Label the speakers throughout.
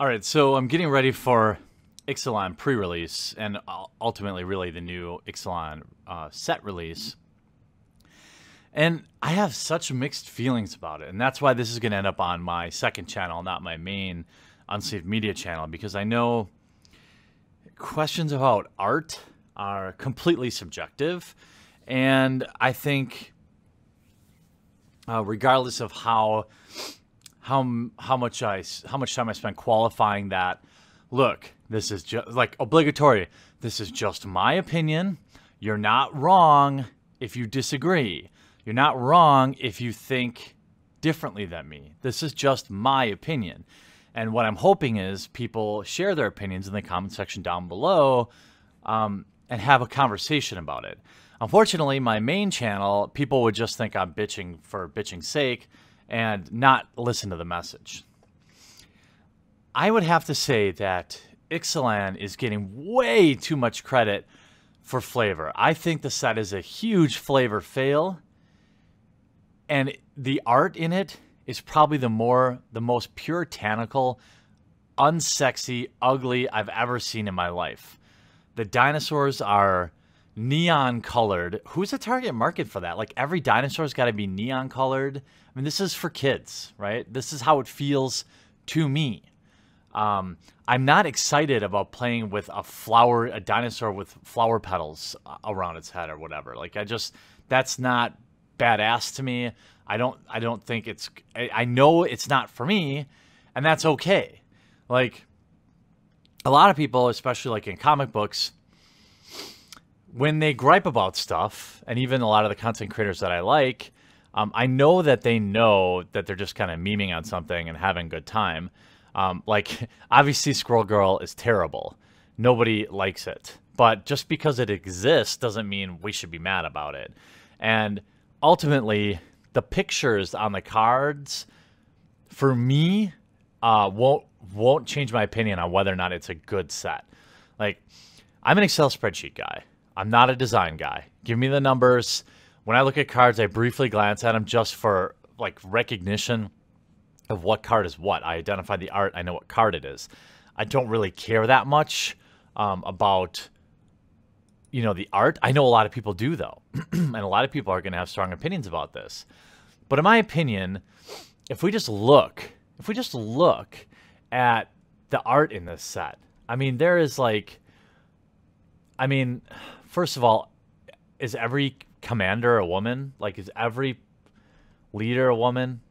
Speaker 1: All right, so I'm getting ready for IXALAN pre-release and ultimately really the new IXALAN set release. And I have such mixed feelings about it. And that's why this is going to end up on my second channel, not my main Unsaved Media channel, because I know questions about art are completely subjective. And I think regardless of how much time I spend qualifying that, look, this is just like obligatory. This is just my opinion. You're not wrong if you disagree. You're not wrong if you think differently than me. This is just my opinion. And what I'm hoping is people share their opinions in the comment section down below and have a conversation about it. Unfortunately, my main channel, people would just think I'm bitching for bitching's sake and not listen to the message. I would have to say that IXALAN is getting way too much credit for flavor. I think the set is a huge flavor fail, and the art in it is probably the most puritanical, unsexy, ugly I've ever seen in my life. The dinosaurs are neon colored. Who's the target market for that? Like, every dinosaur's got to be neon colored. I mean, this is for kids, right? This is how it feels to me. I'm not excited about playing with a dinosaur with flower petals around its head or whatever. Like, that's not badass to me. I don't think it's, I know it's not for me, and that's okay. Like, a lot of people, especially like in comic books, when they gripe about stuff, and even a lot of the content creators that I like, I know that they know that they're just kind of memeing on something and having a good time. Like, obviously Squirrel Girl is terrible. Nobody likes it. But just because it exists doesn't mean we should be mad about it. And ultimately, the pictures on the cards, for me, won't change my opinion on whether or not it's a good set. Like, I'm an Excel spreadsheet guy. I'm not a design guy. Give me the numbers. When I look at cards, I briefly glance at them just for like recognition of what card is what. I identify the art. I know what card it is. I don't really care that much about, you know, the art. I know a lot of people do, though. And a lot of people are going to have strong opinions about this. But in my opinion, if we just look at the art in this set, I mean, there is like, I mean, first of all, is every commander a woman? Like, is every leader a woman?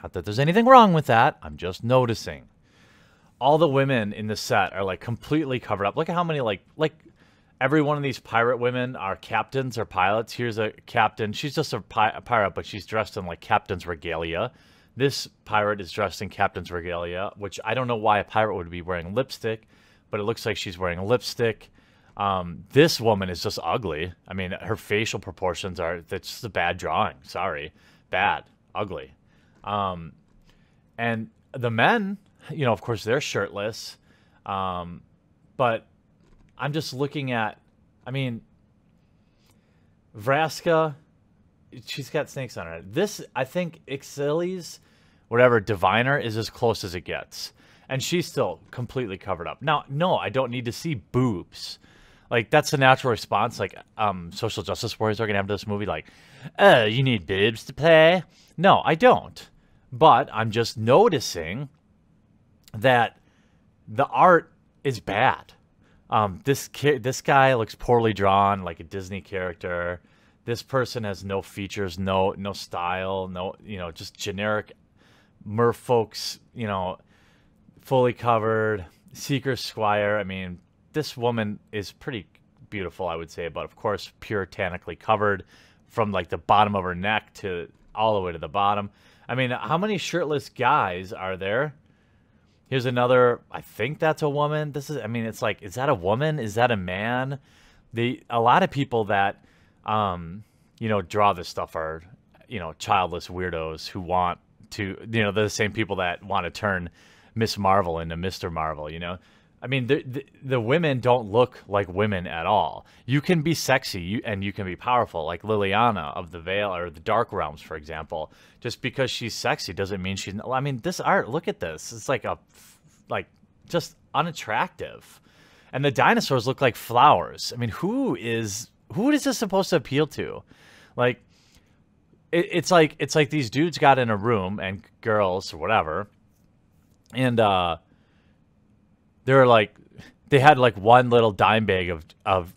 Speaker 1: Not that there's anything wrong with that. I'm just noticing. All the women in the set are like completely covered up. Look at how many like every one of these pirate women are captains or pilots. Here's a captain. She's just a pirate, but she's dressed in like captain's regalia. This pirate is dressed in captain's regalia, which I don't know why a pirate would be wearing lipstick, but it looks like she's wearing lipstick. This woman is just ugly. I mean, her facial proportions that's just a bad drawing. Sorry. Bad. Ugly. And the men, you know, of course, they're shirtless. But I'm just looking at, I mean, Vraska, she's got snakes on her. This, I think, Ixili's, whatever, diviner is as close as it gets. And she's still completely covered up. Now, no, I don't need to see boobs. Like, that's a natural response. Like, social justice warriors are going to have this movie like, oh, you need boobs to play? No, I don't. But I'm just noticing that the art is bad. This guy looks poorly drawn, like a Disney character. This person has no features, no style, no, you know, just generic merfolks, you know, fully covered. Seeker Squire. I mean, this woman is pretty beautiful, I would say, but of course, puritanically covered from like the bottom of her neck to all the way to the bottom. I mean, how many shirtless guys are there? Here's another, I think that's a woman. This is, I mean, it's like, is that a woman? Is that a man? A lot of people that, you know, draw this stuff are, you know, childless weirdos who want to, you know, they're the same people that want to turn Miss Marvel into Mr. Marvel, you know? I mean, the women don't look like women at all. You can be sexy and you can be powerful, like Liliana of the Veil or the Dark Realms, for example. Just because she's sexy doesn't mean she's. I mean, this art. Look at this. It's like just unattractive, and the dinosaurs look like flowers. I mean, who is this supposed to appeal to? Like, it's like these dudes got in a room and girls or whatever, and they had like one little dime bag of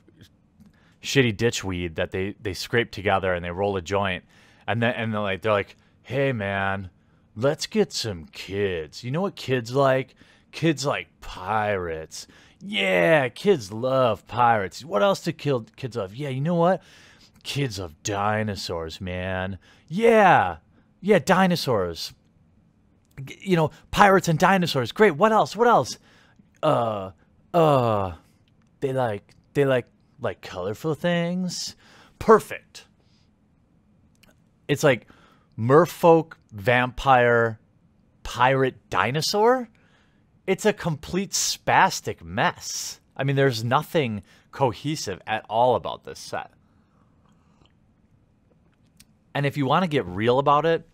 Speaker 1: shitty ditchweed that they scrape together and they roll a joint, and they're like, hey man, let's get some kids. You know what kids like? Kids like pirates. Yeah, kids love pirates. What else do kids love? Yeah, you know what? Kids love dinosaurs, man. Yeah, dinosaurs. You know, pirates and dinosaurs. Great. What else? What else? They like colorful things. Perfect. It's like merfolk, vampire, pirate, dinosaur. It's a complete spastic mess. I mean, there's nothing cohesive at all about this set. And if you want to get real about it,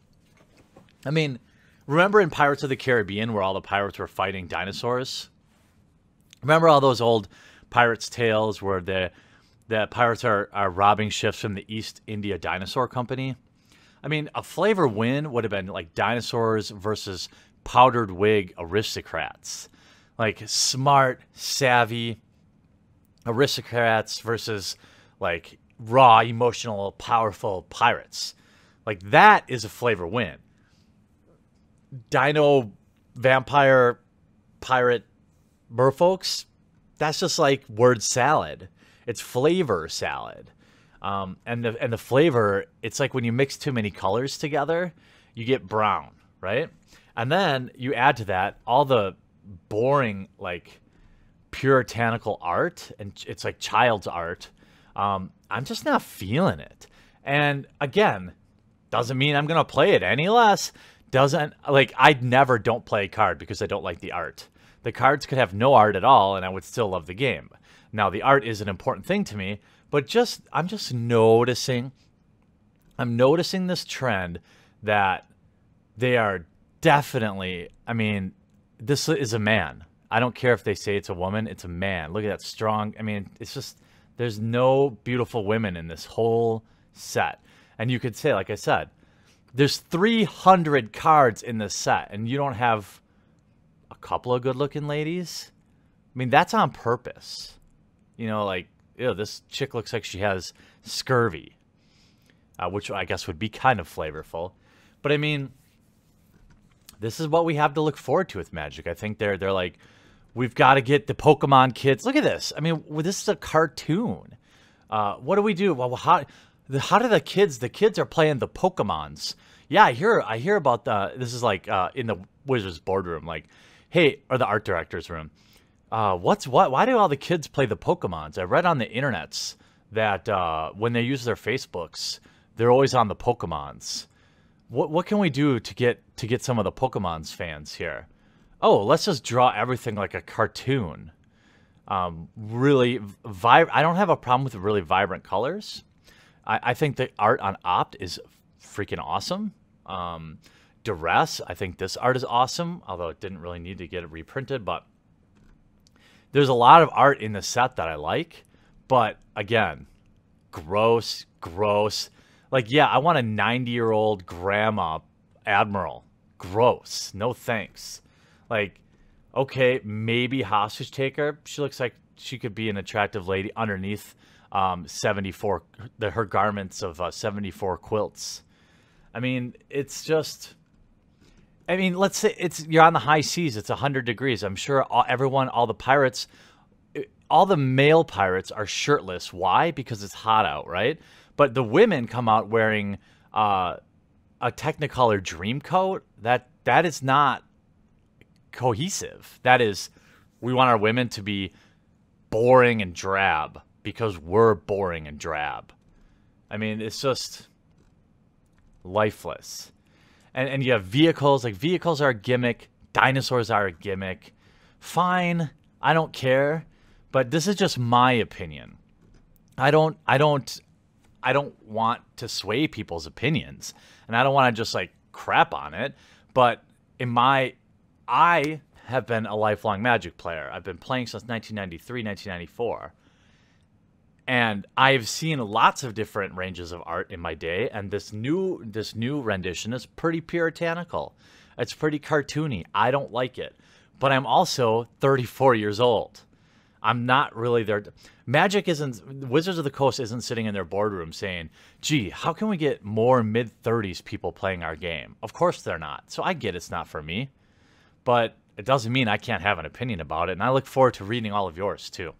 Speaker 1: I mean, remember in Pirates of the Caribbean where all the pirates were fighting dinosaurs? Remember all those old Pirates' tales where the pirates are robbing ships from the East India Dinosaur Company? I mean, a flavor win would have been like dinosaurs versus powdered wig aristocrats. Like smart, savvy aristocrats versus like raw, emotional, powerful pirates. Like that is a flavor win. Dino, vampire, pirate, merfolks, that's just like word salad. It's flavor salad. And the flavor, it's like when you mix too many colors together, you get brown, right? And then you add to that all the boring, like, puritanical art, and it's like child's art. I'm just not feeling it. And again, doesn't mean I'm going to play it any less. Doesn't, like, I never don't play a card because I don't like the art. The cards could have no art at all, and I would still love the game. Now, the art is an important thing to me, but I'm just noticing. I'm noticing this trend that they are definitely, I mean, this is a man. I don't care if they say it's a woman, it's a man. Look at that strong, I mean, it's just, there's no beautiful women in this whole set. And you could say, like I said, there's 300 cards in this set, and you don't have a couple of good-looking ladies? I mean, that's on purpose. You know, like, ew, this chick looks like she has scurvy, which I guess would be kind of flavorful. But I mean, this is what we have to look forward to with Magic. I think they're like, we've got to get the Pokemon kids. Look at this. I mean, this is a cartoon. What do we do? Well, how do the kids are playing the Pokemons? Yeah, I hear about this is like in the Wizards boardroom, like, hey, or the art director's room. Why do all the kids play the Pokemons? I read on the internets that when they use their Facebooks, they're always on the Pokemons. What can we do to get some of the Pokemons fans here? Oh, let's just draw everything like a cartoon. I don't have a problem with really vibrant colors. I think the art on Opt is freaking awesome. Duress, I think this art is awesome, although it didn't really need to get it reprinted, but there's a lot of art in the set that I like, but again, gross. Like, yeah, I want a 90-year-old grandma admiral. Gross. No thanks. Like, okay, maybe hostage taker. She looks like she could be an attractive lady underneath 74, her garments of 74 quilts. I mean, it's just, I mean, let's say you're on the high seas. It's 100 degrees. I'm sure all the pirates, all the male pirates are shirtless. Why? Because it's hot out, right? But the women come out wearing a Technicolor dream coat. That is not cohesive. That is, we want our women to be boring and drab because we're boring and drab. I mean, it's just lifeless. And you have vehicles. Like, vehicles are a gimmick. Dinosaurs are a gimmick. Fine. I don't care, but this is just my opinion. I don't want to sway people's opinions, and I don't want to just like crap on it. But I have been a lifelong Magic player. I've been playing since 1993, 1994. And I've seen lots of different ranges of art in my day, and this new rendition is pretty puritanical. It's pretty cartoony. I don't like it. But I'm also 34 years old. I'm not really there. Magic isn't, Wizards of the Coast isn't sitting in their boardroom saying, gee, how can we get more mid-30s people playing our game? Of course they're not. So I get it's not for me. But it doesn't mean I can't have an opinion about it. And I look forward to reading all of yours too.